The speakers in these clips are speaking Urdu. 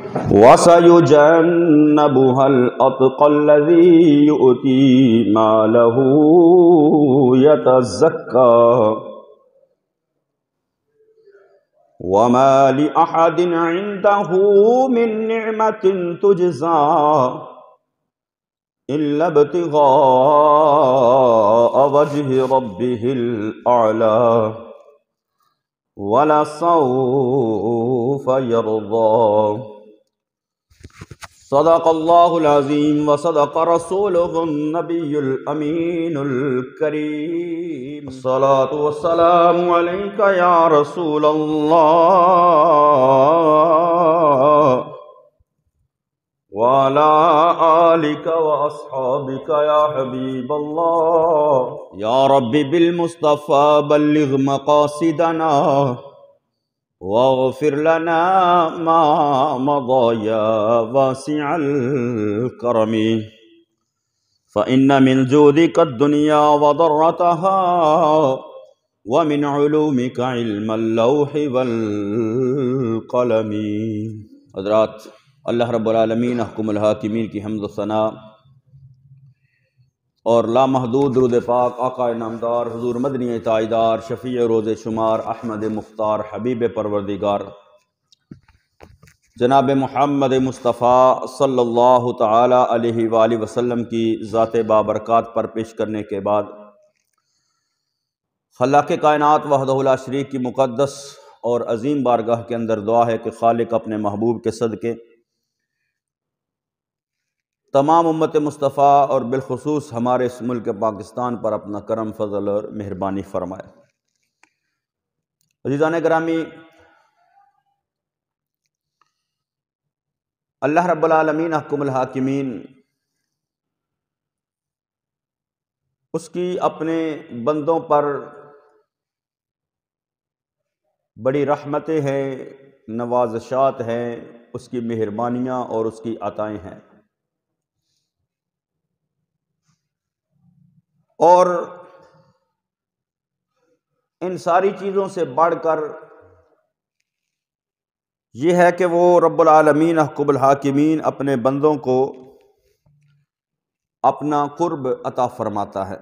وَسَيُجَنَّبُهَا الْأَتْقَى الَّذِي يُؤْتِي مَالَهُ يَتَزَكَّى وَمَا لِأَحَدٍ عِندَهُ مِن نِّعْمَةٍ تُجْزَى إِلَّا ابْتِغَاءَ وَجْهِ رَبِّهِ الْأَعْلَى وَلَسَوْفَ يَرْضَى۔ صدق اللہ العظیم وصدق رسولہ النبی الامین الکریم۔ الصلاۃ والسلام علیک یا رسول اللہ وعلی آلک واصحابک یا حبیب اللہ۔ یا رب بالمصطفیٰ بلغ مقاصدنا واغفر لنا ما مضى يا واسع الكرم، فإن من جودك الدنيا وضرتها ومن علومك علم اللوح والقلم۔ حضرات، اللہ رب العالمین احکم الحاکمین کی حمد و ثنا اور لامحدود درود پاک آقا انعامدار حضور مدنی تاجدار شفیع روز شمار احمد مختار حبیب پروردگار جناب محمد مصطفیٰ صلی اللہ تعالی علیہ وآلہ وسلم کی ذات بابرکات پر پیش کرنے کے بعد خلاق کائنات وحدہ لا شریک کی مقدس اور عظیم بارگاہ کے اندر دعا ہے کہ خالق اپنے محبوب کے صدقے تمام امت مصطفیٰ اور بالخصوص ہمارے اس ملک پاکستان پر اپنا کرم فضل اور مہربانی فرمائے۔ عزیزان گرامی، اللہ رب العالمین احکم الحاکمین اس کی اپنے بندوں پر بڑی رحمتیں ہیں، نوازشات ہیں، اس کی مہربانیاں اور اس کی عطائیں ہیں، اور ان ساری چیزوں سے بڑھ کر یہ ہے کہ وہ رب العالمین احکم الحاکمین اپنے بندوں کو اپنا قرب عطا فرماتا ہے۔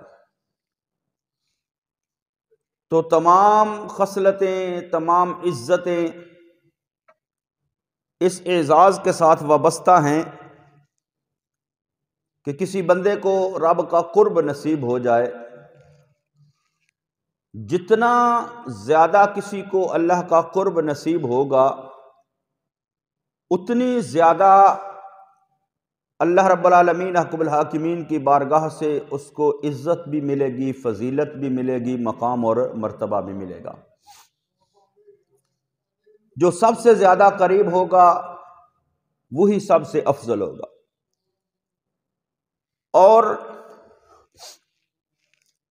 تو تمام خصلتیں، تمام عزتیں اس اعزاز کے ساتھ وابستہ ہیں کہ کسی بندے کو رب کا قرب نصیب ہو جائے۔ جتنا زیادہ کسی کو اللہ کا قرب نصیب ہوگا اتنی زیادہ اللہ رب العالمین احکم الحاکمین کی بارگاہ سے اس کو عزت بھی ملے گی، فضیلت بھی ملے گی، مقام اور مرتبہ بھی ملے گا۔ جو سب سے زیادہ قریب ہوگا وہی سب سے افضل ہوگا، اور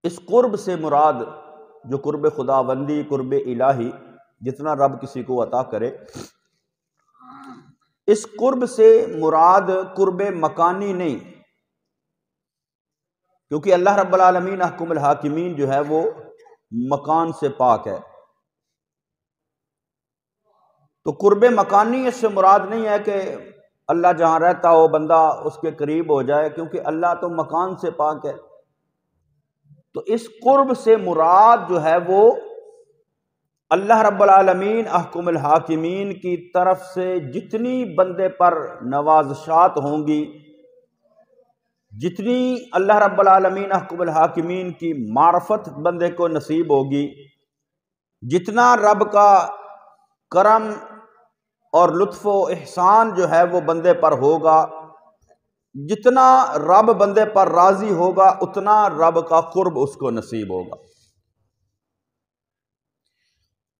اس قرب سے مراد جو قرب خداوندی، قرب الہی جتنا رب کسی کو عطا کرے، اس قرب سے مراد قرب مکانی نہیں، کیونکہ اللہ رب العالمین احکم الحاکمین جو ہے وہ مکان سے پاک ہے۔ تو قرب مکانی اس سے مراد نہیں ہے کہ اللہ جہاں رہتا ہو بندہ اس کے قریب ہو جائے، کیونکہ اللہ تو مکان سے پاک ہے۔ تو اس قرب سے مراد جو ہے وہ اللہ رب العالمین احکم الحاکمین کی طرف سے جتنی بندے پر نوازشات ہوں گی، جتنی اللہ رب العالمین احکم الحاکمین کی معرفت بندے کو نصیب ہوگی، جتنا رب کا کرم اور لطف و احسان جو ہے وہ بندے پر ہوگا، جتنا رب بندے پر راضی ہوگا اتنا رب کا قرب اس کو نصیب ہوگا۔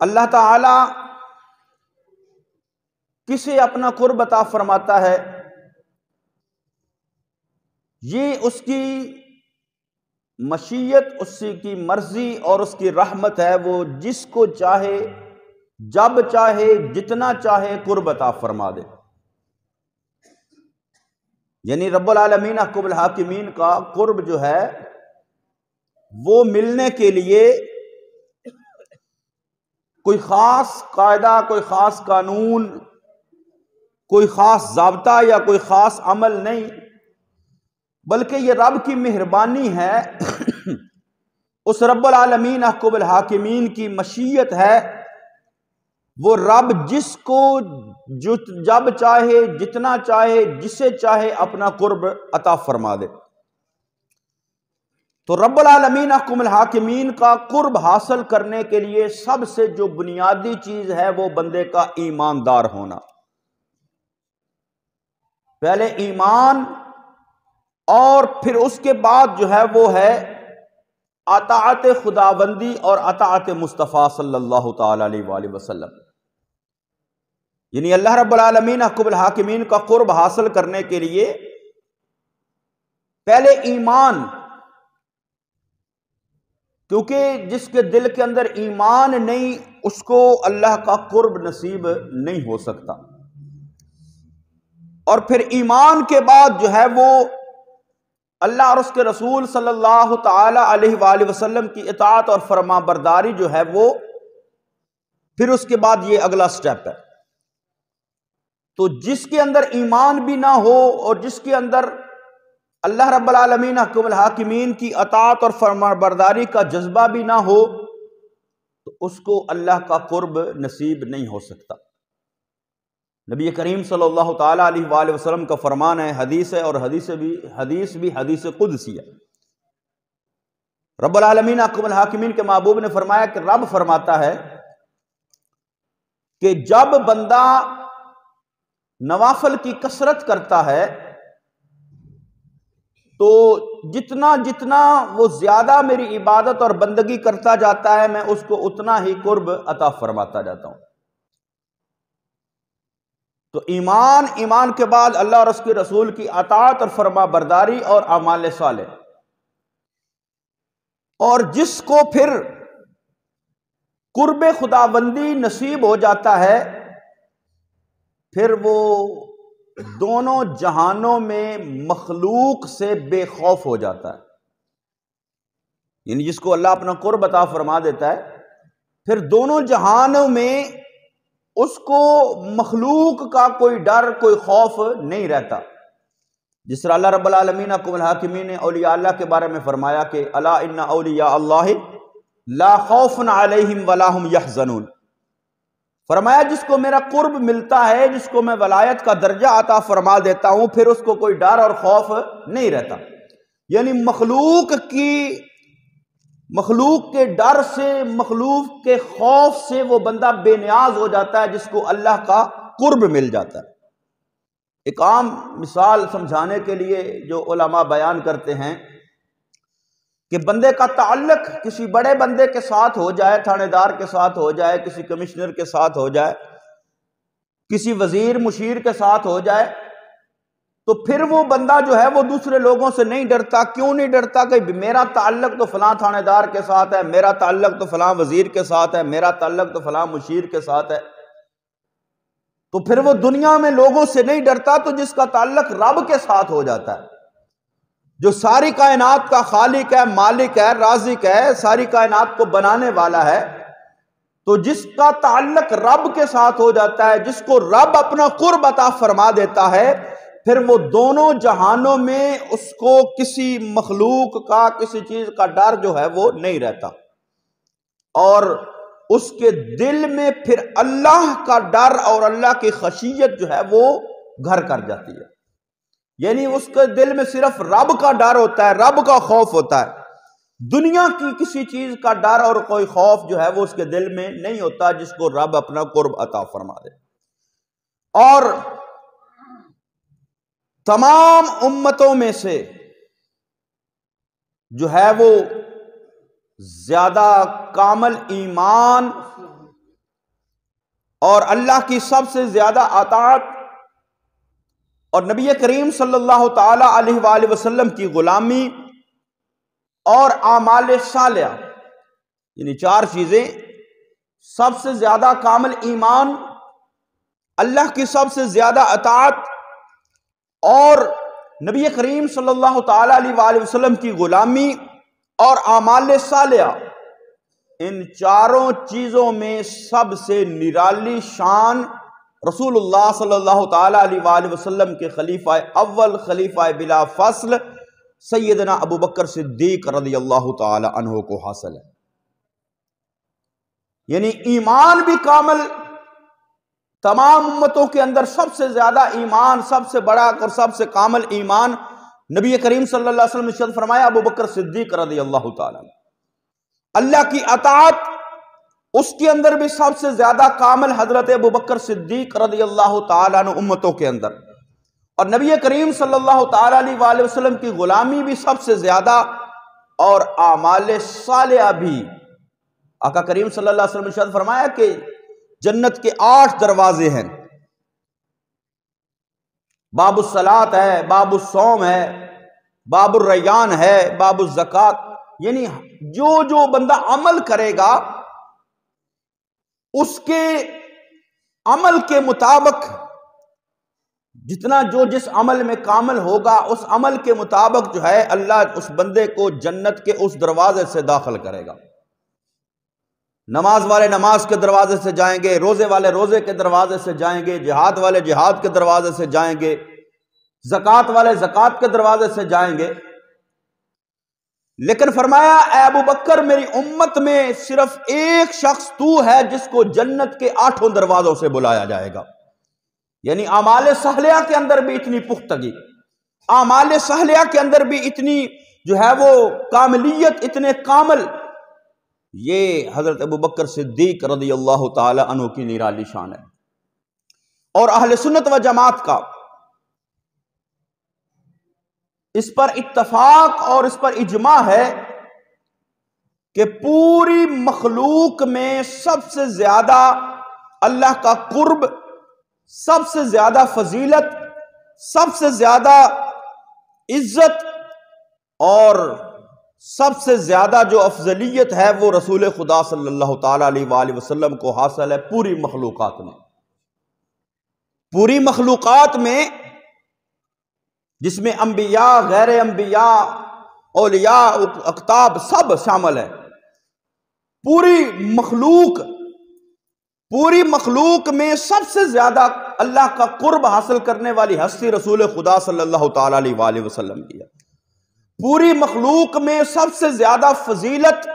اللہ تعالی کسے اپنا قرب عطا فرماتا ہے، یہ اس کی مشیت، اس کی مرضی اور اس کی رحمت ہے۔ وہ جس کو چاہے، جب چاہے، جتنا چاہے قرب عطا فرما دے۔ یعنی رب العالمین احکم الحاکمین کا قرب جو ہے وہ ملنے کے لیے کوئی خاص قاعدہ، کوئی خاص قانون کوئی خاص ضابطہ یا کوئی خاص عمل نہیں، بلکہ یہ رب کی مہربانی ہے، اس رب العالمین احکم الحاکمین کی مشیت ہے۔ وہ رب جس کو جب چاہے، جتنا چاہے، جسے چاہے اپنا قرب عطا فرما دے۔ تو رب العالمین احکم الحاکمین کا قرب حاصل کرنے کے لیے سب سے جو بنیادی چیز ہے وہ بندے کا ایماندار ہونا۔ پہلے ایمان، اور پھر اس کے بعد جو ہے وہ ہے اطاعت خداوندی اور اطاعت مصطفیٰ صلی اللہ تعالی علیہ وآلہ وسلم۔ یعنی اللہ رب العالمین احکم الحاکمین کا قرب حاصل کرنے کے لیے پہلے ایمان، کیونکہ جس کے دل کے اندر ایمان نہیں اس کو اللہ کا قرب نصیب نہیں ہو سکتا۔ اور پھر ایمان کے بعد جو ہے وہ اللہ اور اس کے رسول صلی اللہ تعالی علیہ وآلہ وسلم کی اطاعت اور فرما برداری جو ہے وہ، پھر اس کے بعد یہ اگلا سٹیپ ہے۔ تو جس کے اندر ایمان بھی نہ ہو اور جس کے اندر اللہ رب العالمین حکم الحاکمین کی اطاعت اور فرما برداری کا جذبہ بھی نہ ہو تو اس کو اللہ کا قرب نصیب نہیں ہو سکتا۔ نبی کریم صلی اللہ تعالی علیہ وآلہ وسلم کا فرمان ہے، حدیث ہے، اور حدیث بھی حدیث قدسی ہے۔ رب العالمین حکم الحاکمین کے محبوب نے فرمایا کہ رب فرماتا ہے کہ جب بندہ نوافل کی کثرت کرتا ہے تو جتنا جتنا وہ زیادہ میری عبادت اور بندگی کرتا جاتا ہے میں اس کو اتنا ہی قرب عطا فرماتا جاتا ہوں۔ تو ایمان کے بعد اللہ اور اس کے رسول کی اطاعت اور فرما برداری اور اعمال صالح، اور جس کو پھر قرب خداوندی نصیب ہو جاتا ہے پھر وہ دونوں جہانوں میں مخلوق سے بے خوف ہو جاتا ہے۔ یعنی جس کو اللہ اپنا قرب عطا فرما دیتا ہے پھر دونوں جہانوں میں اس کو مخلوق کا کوئی ڈر، کوئی خوف نہیں رہتا۔ جس طرح اللہ رب العالمین حکم الحاکمین نے اولیاء اللہ کے بارے میں فرمایا کہ الا ان اولیاء اللہ لا خوف علیہم ولا هم یحزنون، فرمایا جس کو میرا قرب ملتا ہے، جس کو میں ولایت کا درجہ عطا فرما دیتا ہوں پھر اس کو کوئی ڈر اور خوف نہیں رہتا۔ یعنی مخلوق کے ڈر سے، مخلوق کے خوف سے وہ بندہ بے نیاز ہو جاتا ہے جس کو اللہ کا قرب مل جاتا ہے۔ ایک عام مثال سمجھانے کے لیے جو علماء بیان کرتے ہیں کہ بندے کا تعلق کسی بڑے بندے کے ساتھ ہو جائے، تھانے دار کے ساتھ ہو جائے، کسی کمشنر کے ساتھ ہو جائے، کسی وزیر مشیر کے ساتھ ہو جائے، تو پھر وہ بندہ جو ہے وہ دوسرے لوگوں سے نہیں ڈرتا۔ کیوں نہیں ڈرتا؟ کہ میرا تعلق تو فلاں تھانے دار کے ساتھ ہے، میرا تعلق تو فلاں وزیر کے ساتھ ہے، میرا تعلق تو فلاں مشیر کے ساتھ ہے۔ تو پھر وہ دنیا میں لوگوں سے نہیں ڈرتا۔ تو جس کا تعلق رب کے ساتھ ہو جاتا ہے، جو ساری کائنات کا خالق ہے، مالک ہے، رازق ہے، ساری کائنات کو بنانے والا ہے، تو جس کا تعلق رب کے ساتھ ہو جاتا ہے، جس کو رب اپنا قرب عطا فرما دیتا ہے، پھر وہ دونوں جہانوں میں اس کو کسی مخلوق کا، کسی چیز کا ڈر جو ہے وہ نہیں رہتا، اور اس کے دل میں پھر اللہ کا ڈر اور اللہ کی خشیت جو ہے وہ گھر کر جاتی ہے۔ یعنی اس کے دل میں صرف رب کا ڈر ہوتا ہے، رب کا خوف ہوتا ہے، دنیا کی کسی چیز کا ڈر اور کوئی خوف جو ہے وہ اس کے دل میں نہیں ہوتا جس کو رب اپنا قرب عطا فرما دے۔ اور تمام امتوں میں سے جو ہے وہ زیادہ کامل ایمان اور اللہ کی سب سے زیادہ اطاعت اور نبی کریم صلی اللہ تعالی علیہ وآلہ وسلم کی غلامی اور اعمال صالحہ، یعنی چار چیزیں، سب سے زیادہ کامل ایمان، اللہ کی سب سے زیادہ اطاعت اور نبی کریم صلی اللہ تعالی علیہ وآلہ وسلم کی غلامی اور اعمال صالحہ، ان چاروں چیزوں میں سب سے نرالی شان رسول اللہ صلی اللہ تعالی علیہ وآلہ وسلم کے خلیفہ اول، خلیفہ بلا فصل سیدنا ابو بکر صدیق رضی اللہ تعالی عنہ کو حاصل ہے۔ یعنی ایمان بھی کامل، تمام امتوں کے اندر سب سے زیادہ ایمان، سب سے بڑا اور سب سے کامل ایمان نبی کریم صلی اللہ علیہ وسلم نے ارشاد فرمایا ابو بکر صدیق رضی اللہ تعالی عنہ۔ اللہ کی اطاعت اس کے اندر بھی سب سے زیادہ کامل حضرت ابو بکر صدیق رضی اللہ تعالی عنہ امتوں کے اندر، اور نبی کریم صلی اللہ تعالی علیہ وآلہ وسلم کی غلامی بھی سب سے زیادہ، اور اعمال صالحہ بھی۔ آقا کریم صلی اللہ علیہ وسلم نے ارشاد فرمایا کہ جنت کے 8 دروازے ہیں، باب الصلاۃ ہے، باب الصوم ہے، باب الریان ہے، باب الزکات۔ یعنی جو بندہ عمل کرے گا اس کے عمل کے مطابق، جتنا جو جس عمل میں کامل ہوگا اس عمل کے مطابق جو ہے اللہ اس بندے کو جنت کے اس دروازے سے داخل کرے گا۔ نماز والے نماز کے دروازے سے جائیں گے، روزے والے روزے کے دروازے سے جائیں گے، جہاد والے جہاد کے دروازے سے جائیں گے، زکوٰۃ والے زکوٰۃ کے دروازے سے جائیں گے۔ لیکن فرمایا اے ابو بکر، میری امت میں صرف ایک شخص تو ہے جس کو جنت کے 8 دروازوں سے بلایا جائے گا۔ یعنی اعمال صالحہ کے اندر بھی اتنی پختگی، اعمال صالحہ کے اندر بھی اتنی جو ہے وہ کاملیت، اتنے کامل، یہ حضرت ابو بکر صدیق رضی اللہ تعالی عنہ کی نرالی شان ہے۔ اور اہل سنت و جماعت کا اس پر اتفاق اور اس پر اجماع ہے کہ پوری مخلوق میں سب سے زیادہ اللہ کا قرب، سب سے زیادہ فضیلت، سب سے زیادہ عزت اور سب سے زیادہ جو افضلیت ہے وہ رسول خدا صلی اللہ تعالی علیہ وآلہ وسلم کو حاصل ہے پوری مخلوقات میں۔ پوری مخلوقات میں جس میں انبیاء، غیر انبیاء، اولیاء، اقطاب سب شامل ہیں۔ پوری مخلوق میں سب سے زیادہ اللہ کا قرب حاصل کرنے والی ہستی رسول خدا صلی اللہ تعالی علیہ وآلہ وسلم کی ہے۔ پوری مخلوق میں سب سے زیادہ فضیلت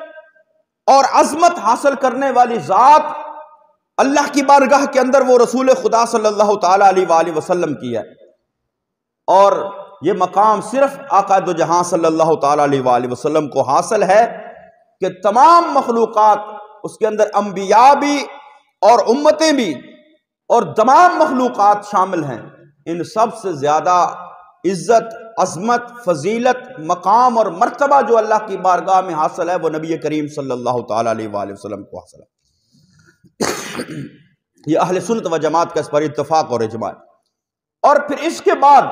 اور عظمت حاصل کرنے والی ذات اللہ کی بارگاہ کے اندر وہ رسول خدا صلی اللہ تعالی علیہ وآلہ وسلم کی ہے۔ اور یہ مقام صرف آقا دو جہاں صلی اللہ تعالی علیہ وآلہ وسلم کو حاصل ہے کہ تمام مخلوقات، اس کے اندر انبیاء بھی اور امتیں بھی اور تمام مخلوقات شامل ہیں، ان سب سے زیادہ عزت، عظمت، فضیلت، مقام اور مرتبہ جو اللہ کی بارگاہ میں حاصل ہے وہ نبی کریم صلی اللہ تعالی علیہ وآلہ وسلم کو حاصل ہے۔ یہ اہل سنت و جماعت کا اس پر اتفاق اور اجماع ہے۔ اور پھر اس کے بعد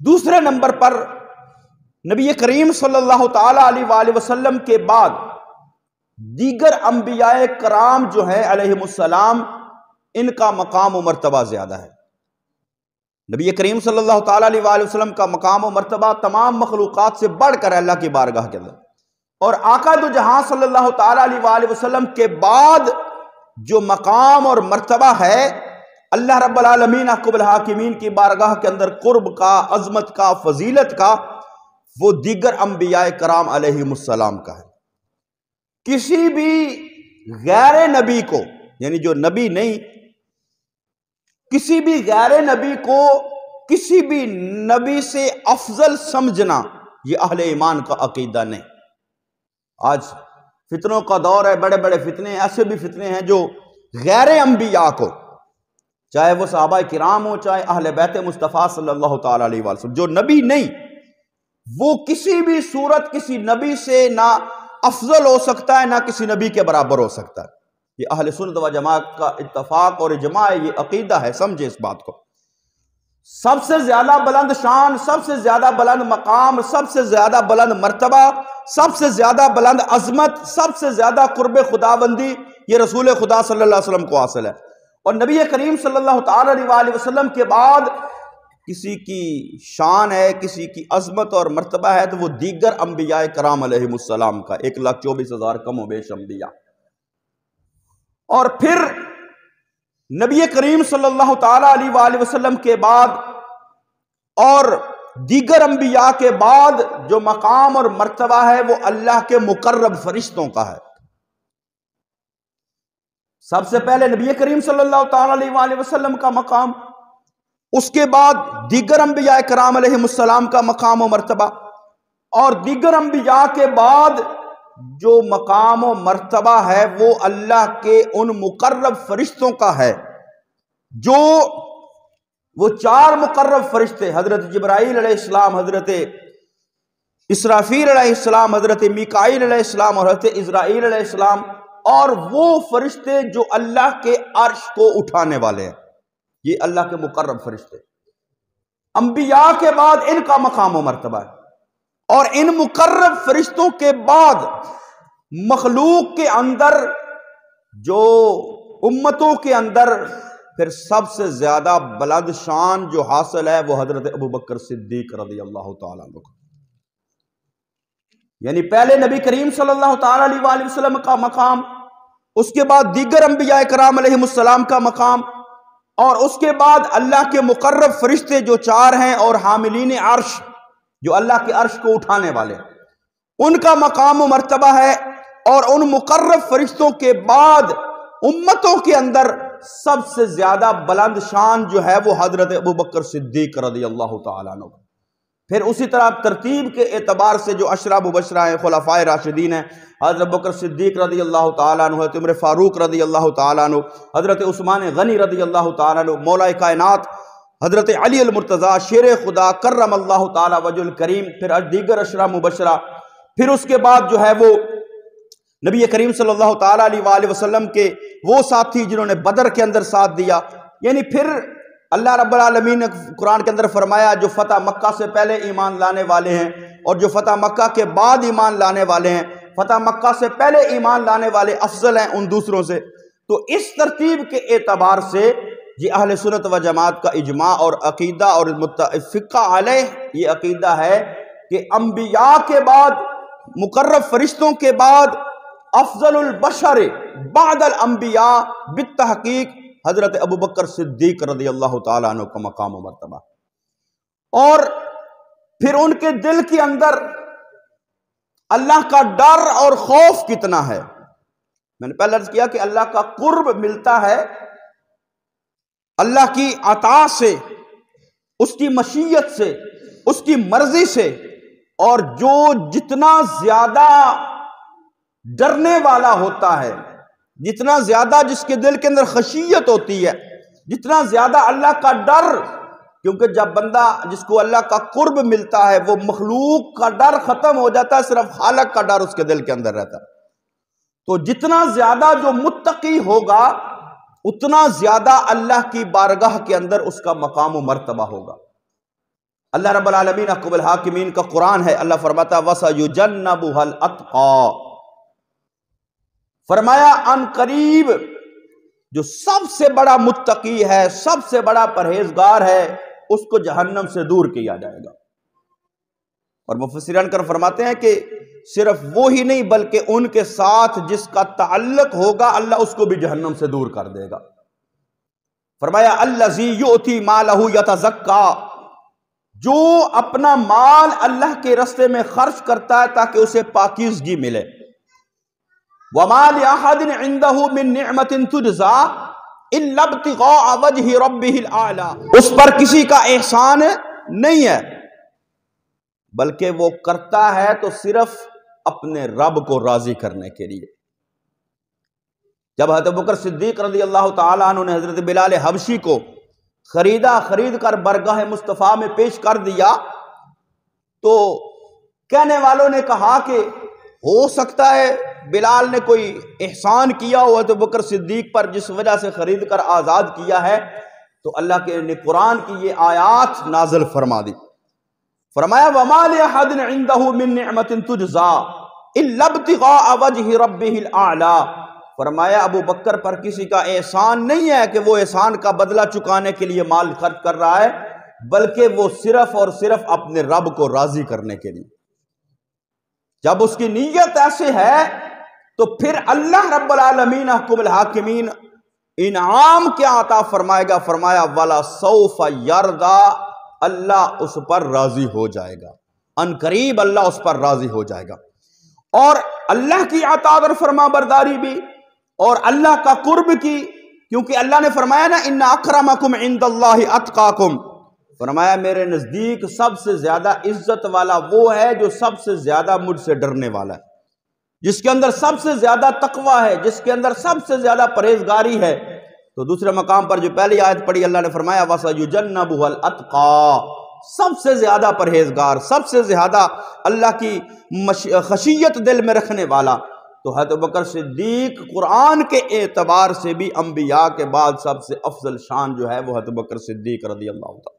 دوسرے نمبر پر نبی کریم صلی اللہ تعالی علیہ وآلہ وسلم کے بعد دیگر انبیاء کرام جو ہیں علیہم السلام، ان کا مقام و مرتبہ زیادہ ہے۔ نبی کریم صلی اللہ تعالی علیہ وآلہ وسلم کا مقام و مرتبہ تمام مخلوقات سے بڑھ کر اللہ کی بارگاہ کے اندر، اور آقا دو جہاں صلی اللہ تعالی علیہ وآلہ وسلم کے بعد جو مقام اور مرتبہ ہے اللہ رب العالمین احکم الحاکمین کی بارگاہ کے اندر قرب کا، عظمت کا، فضیلت کا، وہ دیگر انبیاء کرام علیہم السلام کا ہے۔ کسی بھی غیر نبی کو، یعنی جو نبی نہیں، کسی بھی غیر نبی کو کسی بھی نبی سے افضل سمجھنا یہ اہل ایمان کا عقیدہ نہیں۔ آج فتنوں کا دور ہے، بڑے بڑے فتنے، ایسے بھی فتنے ہیں جو غیر انبیاء کو، چاہے وہ صحابہ کرام ہو، چاہے اہل بیت مصطفیٰ صلی اللہ تعالی علیہ وسلم، جو نبی نہیں وہ کسی بھی صورت کسی نبی سے نہ افضل ہو سکتا ہے نہ کسی نبی کے برابر ہو سکتا ہے۔ یہ اہل سنت و جماعت کا اتفاق اور اجماع ہے، یہ عقیدہ ہے، سمجھے اس بات کو۔ سب سے زیادہ بلند شان، سب سے زیادہ بلند مقام، سب سے زیادہ بلند مرتبہ، سب سے زیادہ بلند عظمت، سب سے زیادہ قرب خداوندی یہ رسول خدا صلی اللہ علیہ وسلم کو حاصل ہے۔ اور نبی کریم صلی اللہ تعالی علیہ وآلہ وسلم کے بعد کسی کی شان ہے، کسی کی عظمت اور مرتبہ ہے تو وہ دیگر انبیاء کرام علیہم السلام کا، 1,24,000 کم و بیش انبیاء۔ اور پھر نبی کریم صلی اللہ تعالیٰ علیہ وآلہ وسلم کے بعد اور دیگر انبیاء کے بعد جو مقام اور مرتبہ ہے وہ اللہ کے مقرب فرشتوں کا ہے۔ سب سے پہلے نبی کریم صلی اللہ تعالیٰ علیہ وآلہ وسلم کا مقام، اس کے بعد دیگر انبیاء کرام علیہ السلام کا مقام و مرتبہ، اور دیگر انبیاء کے بعد جو مقام و مرتبہ ہے وہ اللہ کے ان مقرب فرشتوں کا ہے، جو وہ چار مقرب فرشتے حضرت جبرائیل علیہ السلام، حضرت اسرافیل علیہ السلام، حضرت میکائیل علیہ السلام اور حضرت اسرائیل علیہ السلام، اور وہ فرشتے جو اللہ کے عرش کو اٹھانے والے ہیں، یہ اللہ کے مقرب فرشتے۔ انبیاء کے بعد ان کا مقام و مرتبہ ہے، اور ان مقرب فرشتوں کے بعد مخلوق کے اندر جو امتوں کے اندر پھر سب سے زیادہ بلند شان جو حاصل ہے وہ حضرت ابوبکر صدیق رضی اللہ تعالیٰ عنہ کا، یعنی پہلے نبی کریم صلی اللہ تعالیٰ علیہ وآلہ وسلم کا مقام، اس کے بعد دیگر انبیاء کرام علیہ السلام کا مقام، اور اس کے بعد اللہ کے مقرب فرشتے جو چار ہیں اور حاملین عرش جو اللہ کے عرش کو اٹھانے والے، ان کا مقام و مرتبہ ہے۔ اور ان مقرب فرشتوں کے بعد امتوں کے اندر سب سے زیادہ بلند شان جو ہے وہ حضرت ابوبکر صدیق رضی اللہ تعالیٰ عنہ۔ پھر اسی طرح ترتیب کے اعتبار سے جو عشرہ مبشرہ ہیں، خلفائے راشدین ہیں، حضرت ابوبکر صدیق رضی اللہ تعالیٰ عنہ، حضرت عمر فاروق رضی اللہ تعالیٰ عنہ، حضرت عثمان غنی رضی اللہ تعالیٰ عنہ، مولا کائنات حضرت علی المرتضیٰ شیر خدا کرم اللہ تعالیٰ وجہ الکریم، پھر دیگر عشرہ مبشرہ، پھر اس کے بعد جو ہے وہ نبی کریم صلی اللہ تعالیٰ علیہ وآلہ وسلم کے وہ ساتھی جنہوں نے بدر کے اندر ساتھ دیا، یعنی پھر اللہ رب العالمین نے قرآن کے اندر فرمایا جو فتح مکہ سے پہلے ایمان لانے والے ہیں اور جو فتح مکہ کے بعد ایمان لانے والے ہیں، فتح مکہ سے پہلے ایمان لانے والے افضل ہیں ان دوسروں سے۔ تو اس ترتیب کے اعتبار سے یہ اہل سنت و جماعت کا اجماع اور عقیدہ اور متفقہ علیہ یہ عقیدہ ہے کہ انبیاء کے بعد، مقرب فرشتوں کے بعد، افضل البشر بعد الانبیاء بالتحقیق حضرت ابوبکر صدیق رضی اللہ تعالیٰ عنہ کا مقام و مرتبہ، اور پھر ان کے دل کے اندر اللہ کا ڈر اور خوف کتنا ہے۔ میں نے پہلے عرض کیا کہ اللہ کا قرب ملتا ہے اللہ کی عطا سے، اس کی مشیت سے، اس کی مرضی سے، اور جو جتنا زیادہ ڈرنے والا ہوتا ہے، جتنا زیادہ جس کے دل کے اندر خشیت ہوتی ہے، جتنا زیادہ اللہ کا ڈر، کیونکہ جب بندہ جس کو اللہ کا قرب ملتا ہے وہ مخلوق کا ڈر ختم ہو جاتا ہے، صرف خالق کا ڈر اس کے دل کے اندر رہتا ہے۔ تو جتنا زیادہ جو متقی ہوگا اتنا زیادہ اللہ کی بارگاہ کے اندر اس کا مقام و مرتبہ ہوگا۔ اللہ رب العالمین احکم الحاکمین کا قرآن ہے، اللہ فرماتا ہے وَسَيُجَنَّبُهَا الْأَتْقَى، فرمایا ان قریب جو سب سے بڑا متقی ہے، سب سے بڑا پرہیزگار ہے، اس کو جہنم سے دور کیا جائے گا۔ اور مفسرین کر فرماتے ہیں کہ صرف وہی نہیں بلکہ ان کے ساتھ جس کا تعلق ہوگا اللہ اس کو بھی جہنم سے دور کر دے گا۔ فرمایا الذی یؤتی مالہ یتزکا، جو اپنا مال اللہ کے راستے میں خرچ کرتا ہے تاکہ اسے پاکیزگی ملے۔ وما لأحد عنده من نعمة تجزى إلا ابتغاء وجه ربه الأعلى، اس پر کسی کا احسان نہیں ہے بلکہ وہ کرتا ہے تو صرف اپنے رب کو راضی کرنے کے لیے۔ جب حضرت ابوبکر صدیق رضی اللہ تعالیٰ عنہ نے حضرت بلال حبشی کو خرید کر برگاہ مصطفیٰ میں پیش کر دیا تو کہنے والوں نے کہا کہ ہو سکتا ہے بلال نے کوئی احسان کیا ہو حضرت ابوبکر صدیق پر جس وجہ سے خرید کر آزاد کیا ہے، تو اللہ کے نے قرآن کی یہ آیات نازل فرما دی۔ فرمایا وَمَا لِأَحَدٍ عِندَهُ مِن نِعْمَةٍ تُجْزَى إِلَّا ابْتِغَاءَ وَجْهِ رَبِّهِ الْأَعْلَى، فرمایا ابو بکر پر کسی کا احسان نہیں ہے کہ وہ احسان کا بدلہ چکانے کے لیے مال خرچ کر رہا ہے، بلکہ وہ صرف اور صرف اپنے رب کو راضی کرنے کے لیے۔ جب اس کی نیت ایسے ہے تو پھر اللہ رب العالمین احکم الحاکمین انعام کیا عطا فرمائے گا؟ فرمایا وَلَا سَوْفَ يَرْضَى، اللہ اس پر راضی ہو جائے گا، ان قریب اللہ اس پر راضی ہو جائے گا۔ اور اللہ کی اطاعت اور فرما برداری بھی، اور اللہ کا قرب کی، کیونکہ اللہ نے فرمایا نا ان اکرمکم عند اللہ اتقاکم، فرمایا میرے نزدیک سب سے زیادہ عزت والا وہ ہے جو سب سے زیادہ مجھ سے ڈرنے والا ہے، جس کے اندر سب سے زیادہ تقوی ہے، جس کے اندر سب سے زیادہ پرہیزگاری ہے۔ تو دوسرے مقام پر جو پہلی آیت پڑھی اللہ نے فرمایا وَسَيُجَنَّبُهَا الْأَتْقَى، سب سے زیادہ پرہیزگار، سب سے زیادہ اللہ کی خشیت دل میں رکھنے والا۔ تو حضرت بکر صدیق قرآن کے اعتبار سے بھی انبیاء کے بعد سب سے افضل شان جو ہے وہ حضرت بکر صدیق رضی اللہ عنہ۔